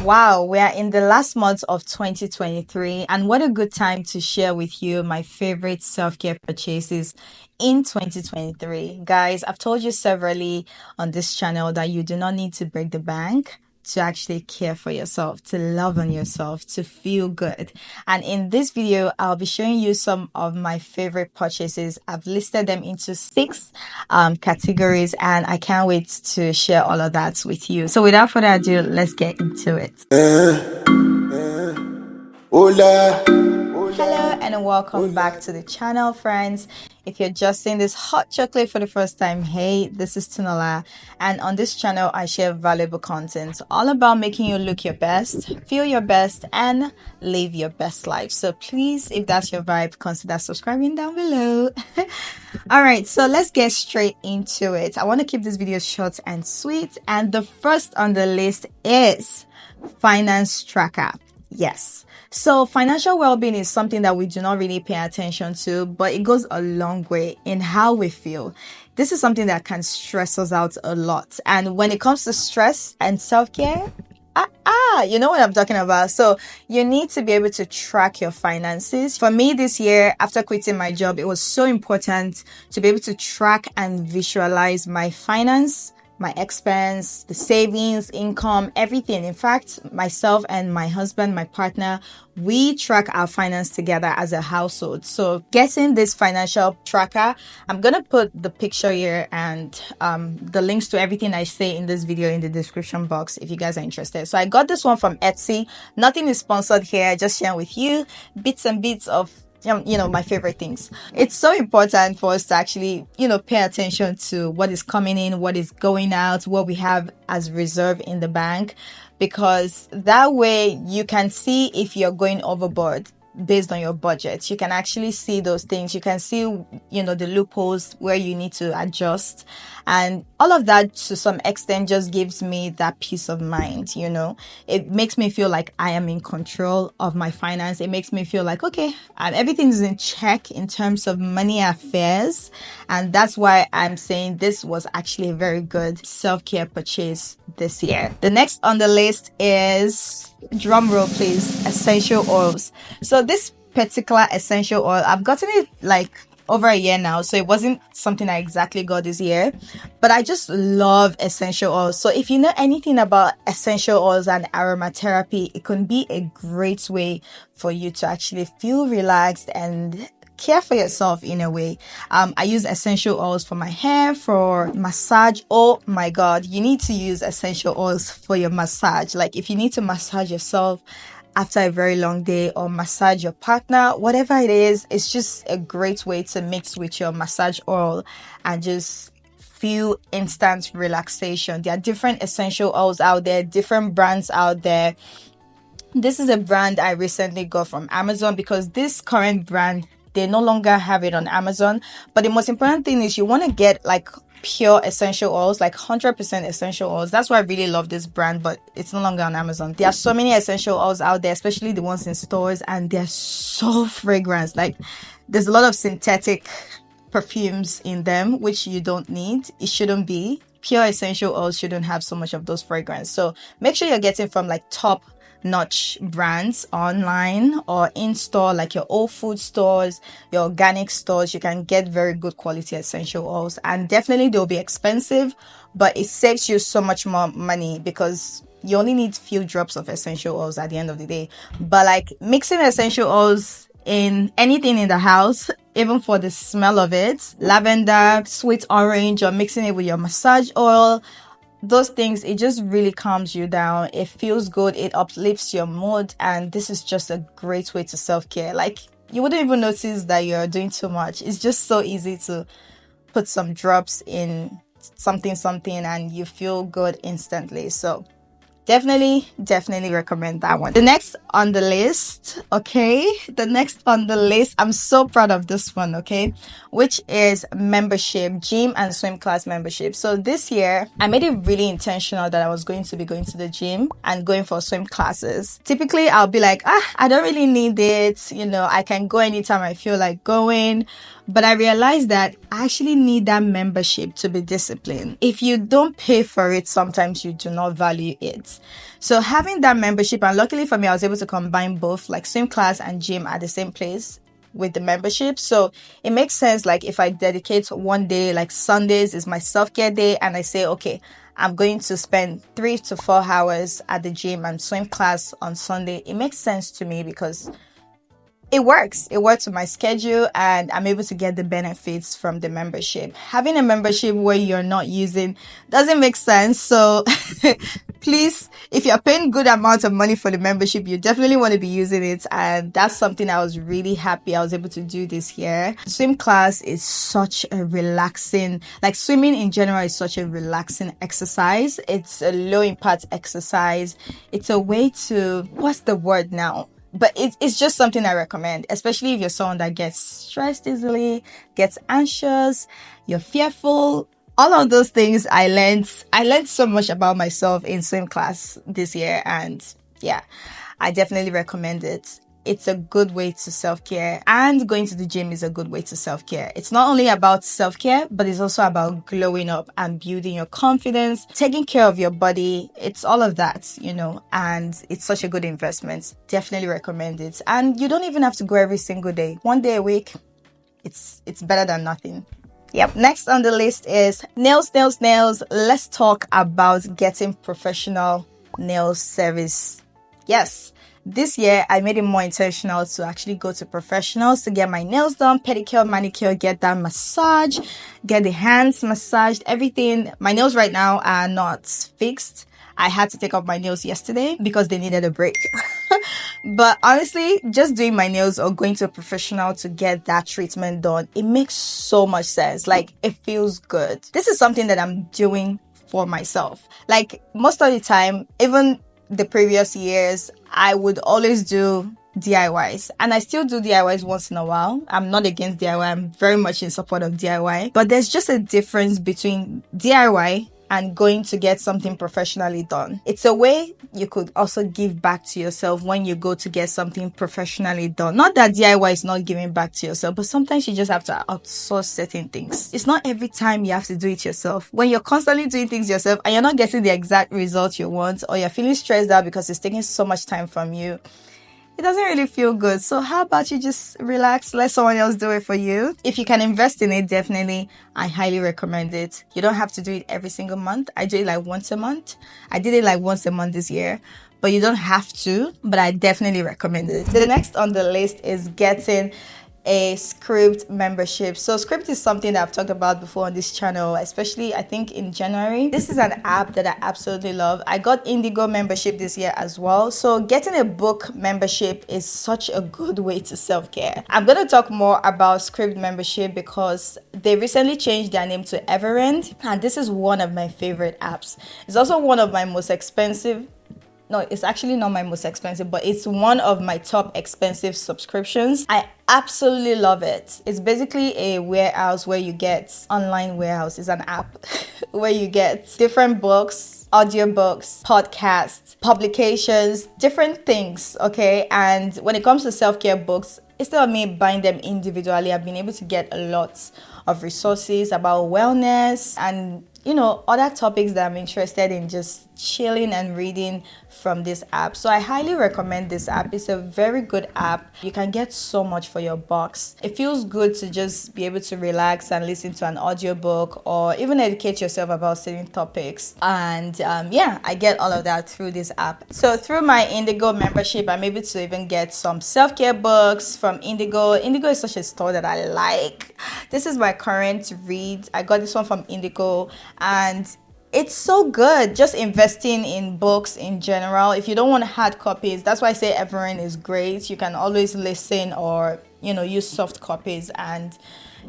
Wow, we are in the last month of 2023, and what a good time to share with you my favorite self-care purchases in 2023. Guys, I've told you severally on this channel that you do not need to break the bank to actually care for yourself, to love on yourself, to feel good. And in this video, I'll be showing you some of my favorite purchases. I've listed them into six categories, and I can't wait to share all of that with you. So without further ado, let's get into it. Hola. Hello and welcome back to the channel, friends. If you're just seeing this hot chocolate for the first time, hey, this is Tinuola, and on this channel I share valuable content all about making you look your best, feel your best, and live your best life. So please, if that's your vibe, consider subscribing down below. All right, so let's get straight into it. I want to keep this video short and sweet, and the first on the list is finance tracker. Yes. So financial well-being is something that we do not really pay attention to, but it goes a long way in how we feel. This is something that can stress us out a lot. And when it comes to stress and self-care, you know what I'm talking about. So you need to be able to track your finances. For me this year, after quitting my job, it was so important to be able to track and visualize my finance, my expense, the savings, income, everything. In fact, myself and my husband, my partner, we track our finance together as a household. So getting this financial tracker, I'm going to put the picture here and the links to everything I say in this video in the description box if you guys are interested. So I got this one from Etsy. Nothing is sponsored here. Just sharing with you bits and bits of my favorite things. It's so important for us to actually, pay attention to what is coming in, what is going out, what we have as reserve in the bank, because that way you can see if you're going overboard based on your budget. You can actually see those things. You can see, the loopholes where you need to adjust. And all of that to some extent just gives me that peace of mind. It makes me feel like I am in control of my finance. It makes me feel like, okay, everything's in check in terms of money affairs. And that's why I'm saying this was actually a very good self-care purchase this year. The next on the list is, drum roll please, essential oils. So this particular essential oil, I've gotten it like over a year now, so it wasn't something I exactly got this year, but I just love essential oils. So if you know anything about essential oils and aromatherapy, it can be a great way for you to actually feel relaxed and care for yourself in a way. I use essential oils for my hair, for massage. Oh my god, you need to use essential oils for your massage. Like if you need to massage yourself after a very long day or massage your partner, whatever it is, it's just a great way to mix with your massage oil and just feel instant relaxation. There are different essential oils out there, different brands out there. This is a brand I recently got from Amazon because this current brand, they no longer have it on Amazon. But the most important thing is you want to get like pure essential oils, like 100% essential oils. That's why I really love this brand, but it's no longer on Amazon. There are so many essential oils out there, especially the ones in stores, and they're so fragrant. Like there's a lot of synthetic perfumes in them, which you don't need. It shouldn't be. Pure essential oils shouldn't have so much of those fragrances. So make sure you're getting from like top notch brands online or in store, like your old food stores, your organic stores. You can get very good quality essential oils, and definitely they'll be expensive, but it saves you so much more money because you only need few drops of essential oils at the end of the day. But like mixing essential oils in anything in the house, even for the smell of it, lavender, sweet orange, or mixing it with your massage oil, those things, it just really calms you down. It feels good. It uplifts your mood. And this is just a great way to self-care. Like you wouldn't even notice that you're doing too much. It's just so easy to put some drops in something and you feel good instantly. So definitely recommend that one. The next on the list, I'm so proud of this one, which is membership, gym and swim class membership. So this year I made it really intentional that I was going to be going to the gym and going for swim classes. Typically I'll be like, I don't really need it, I can go anytime I feel like going. But I realized that I actually need that membership to be disciplined. If you don't pay for it, sometimes you do not value it. benefits. So having that membership, and luckily for me, I was able to combine both, like swim class and gym at the same place with the membership. So it makes sense, like if I dedicate one day, like Sundays is my self-care day, and I say, okay, I'm going to spend 3 to 4 hours at the gym and swim class on Sunday. It makes sense to me because it works with my schedule, and I'm able to get the benefits from the membership. Having a membership where you're not using doesn't make sense. So please, if you're paying good amount of money for the membership, you definitely want to be using it. And that's something I was really happy I was able to do this year. Swim class is such a relaxing, like swimming in general is such a relaxing exercise. It's a low impact exercise. It's a way to, what's the word now? But it's just something I recommend, especially if you're someone that gets stressed easily, gets anxious, you're fearful. All of those things I learned so much about myself in swim class this year, and yeah, I definitely recommend it. It's a good way to self-care, and going to the gym is a good way to self-care. It's not only about self-care, but it's also about glowing up and building your confidence, taking care of your body. It's all of that, and it's such a good investment. Definitely recommend it. And you don't even have to go every single day. One day a week, it's better than nothing. Yep. Next on the list is nails. Let's talk about getting professional nail service. Yes. This year, I made it more intentional to actually go to professionals to get my nails done, pedicure, manicure, get that massage, get the hands massaged, everything. My nails right now are not fixed. I had to take off my nails yesterday because they needed a break. But honestly, just doing my nails or going to a professional to get that treatment done, it makes so much sense. Like, it feels good. This is something that I'm doing for myself. Like, most of the time, even the previous years, I would always do DIYs, and I still do DIYs once in a while. I'm not against DIY. I'm very much in support of DIY, but there's just a difference between DIY and going to get something professionally done. It's a way you could also give back to yourself when you go to get something professionally done. Not that DIY is not giving back to yourself, but sometimes you just have to outsource certain things. It's not every time you have to do it yourself. When you're constantly doing things yourself and you're not getting the exact result you want, or you're feeling stressed out because it's taking so much time from you, it doesn't really feel good. So how about you just relax, let someone else do it for you? If you can invest in it, definitely, I highly recommend it. You don't have to do it every single month. I do it like once a month. I did it like once a month this year, but you don't have to, but I definitely recommend it. The next on the list is getting a script membership. So script is something that I've talked about before on this channel, especially I think in January. This is an app that I absolutely love. I got Indigo membership this year as well. So getting a book membership is such a good way to self-care. I'm going to talk more about script membership because they recently changed their name to Everend, and this is one of my favorite apps. It's also one of my most expensive. No, it's actually not my most expensive, but it's one of my top expensive subscriptions. I absolutely love it. It's basically a warehouse where you get, online warehouse is an app where you get different books, audiobooks, podcasts, publications, different things, okay? And when it comes to self-care books, instead of me buying them individually, I've been able to get a lot of resources about wellness and other topics that I'm interested in, just chilling and reading from this app. So I highly recommend this app. It's a very good app. You can get so much for your bucks. It feels good to just be able to relax and listen to an audiobook or even educate yourself about certain topics. And yeah, I get all of that through this app. So through my Indigo membership, I'm able to even get some self-care books from Indigo. Indigo is such a store that I like. This is my current read. I got this one from Indigo, and it's so good. Just investing in books in general. If you don't want hard copies, that's why I say Everend is great. You can always listen or use soft copies. And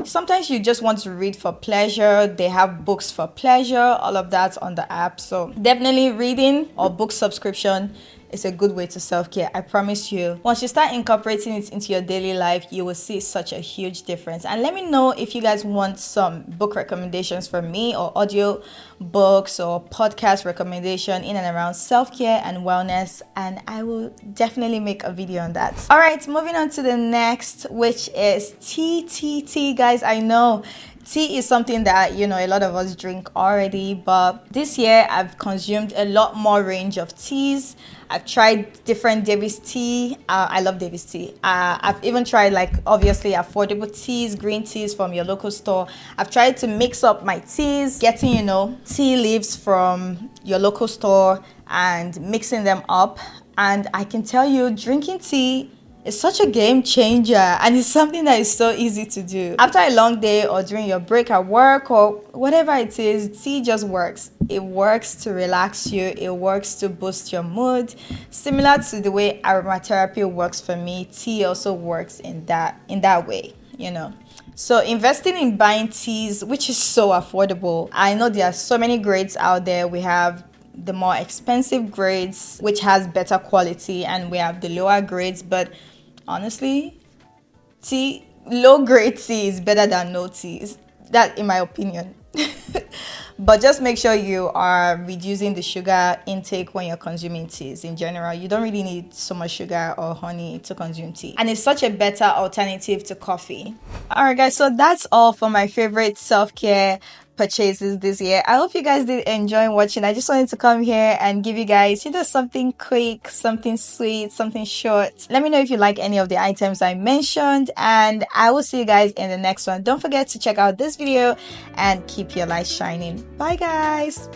sometimes you just want to read for pleasure. They have books for pleasure, all of that on the app. So definitely reading or book subscription is a good way to self-care. I promise you, once you start incorporating it into your daily life, you will see such a huge difference. And let me know if you guys want some book recommendations from me, or audio books or podcast recommendation in and around self-care and wellness, and I will definitely make a video on that. All right, moving on to the next, which is TTT. Guys, I know Tea is something that, you know, a lot of us drink already, but this year I've consumed a lot more range of teas. I've tried different Davis tea. I love Davis tea. I've even tried, like, obviously affordable teas, green teas from your local store. I've tried to mix up my teas, getting, you know, tea leaves from your local store and mixing them up. And I can tell you, drinking tea, it's such a game changer, and it's something that is so easy to do. After a long day or during your break at work or whatever it is, tea just works. It works to relax you. It works to boost your mood. Similar to the way aromatherapy works for me, tea also works in that way, you know. So investing in buying teas, which is so affordable. I know there are so many grades out there. We have the more expensive grades, which has better quality, and we have the lower grades, but honestly, low grade tea is better than no teas. That, in my opinion. But just make sure you are reducing the sugar intake when you're consuming teas in general. You don't really need so much sugar or honey to consume tea. And it's such a better alternative to coffee. Alright guys, so that's all for my favorite self-care purchases this year. I hope you guys did enjoy watching. I just wanted to come here and give you guys, you know, something quick, something sweet, something short. Let me know if you like any of the items I mentioned, and I will see you guys in the next one. Don't forget to check out this video and keep your light shining. Bye guys.